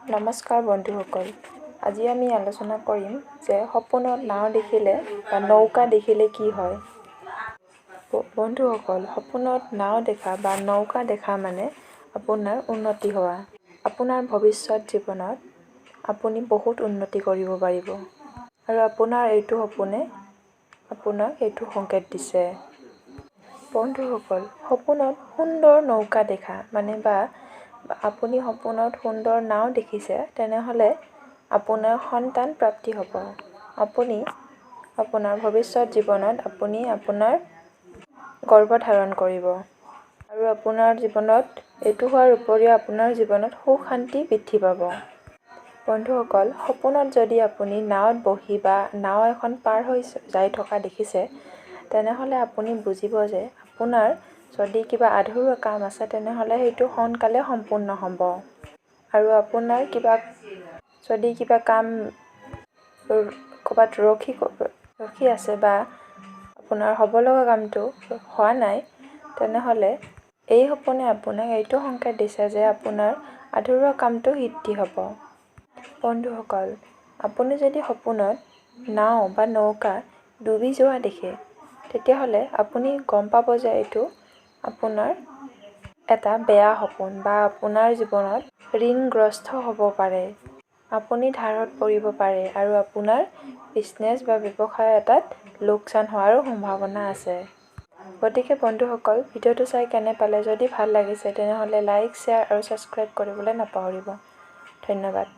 নমস্কাৰ বন্ধুসকল, আজি আমি আলোচনা কৰিম যে সপোনত নাও দেখিলে বা নৌকা দেখিলে কি হয়। বন্ধুসকল, সপোনত নাও দেখা বা নৌকা দেখা মানে আপোনাৰ উন্নতি হোৱা। আপোনাৰ ভৱিষ্যত জীৱনত আপুনি বহুত উন্নতি কৰিব পাৰিব আৰু আপোনাৰ এইটো সপোনে আপোনাক এইটো সংকেত দিছে। বন্ধুসকল, সপোনত সুন্দৰ নৌকা দেখা মানে বা আপুনি সপোনত সুন্দৰ নাও দেখিছে, তেনেহ'লে আপোনাৰ সন্তান প্ৰাপ্তি হ'ব। আপুনি আপোনাৰ ভৱিষ্যত জীৱনত আপুনি আপোনাৰ গৰ্ভধাৰণ কৰিব আৰু আপোনাৰ জীৱনত এইটো হোৱাৰ উপৰিও আপোনাৰ জীৱনত সুখ শান্তি বৃদ্ধি পাব। বন্ধুসকল, সপোনত যদি আপুনি নাৱত বহি বা নাও এখন পাৰ হৈ যাই থকা দেখিছে, তেনেহ'লে আপুনি বুজিব যে আপোনাৰ যদি কিবা আধৰুৱা কাম আছে, তেনেহ'লে সেইটো সোনকালে সম্পূৰ্ণ হ'ব। আৰু আপোনাৰ যদি কিবা কাম ক'ৰবাত ৰখি আছে বা আপোনাৰ হ'ব লগা কামটো হোৱা নাই, তেনেহ'লে এই সপোনে আপোনাক এইটো সংকেত দিছে যে আপোনাৰ আধৰুৱা কামটো সিদ্ধি হ'ব। বন্ধুসকল, আপুনি যদি সপোনত নাও বা নৌকা ডুবি যোৱা দেখে, তেতিয়াহ'লে আপুনি গম পাব যে এইটো আপোনাৰ এটা বেয়া সপোন বা আপোনাৰ জীৱনত ঋণগ্ৰস্ত হ'ব পাৰে। আপুনি ধাৰত পৰিব পাৰে আৰু আপোনাৰ বিজনেছ বা ব্যৱসায় এটাত লোকচান হোৱাৰো সম্ভাৱনা আছে। গতিকে বন্ধুসকল, ভিডিঅ'টো চাই কেনে পালে? যদি ভাল লাগিছে তেনেহ'লে লাইক, শ্বেয়াৰ আৰু ছাবস্ক্ৰাইব কৰিবলৈ নাপাহৰিব। ধন্যবাদ।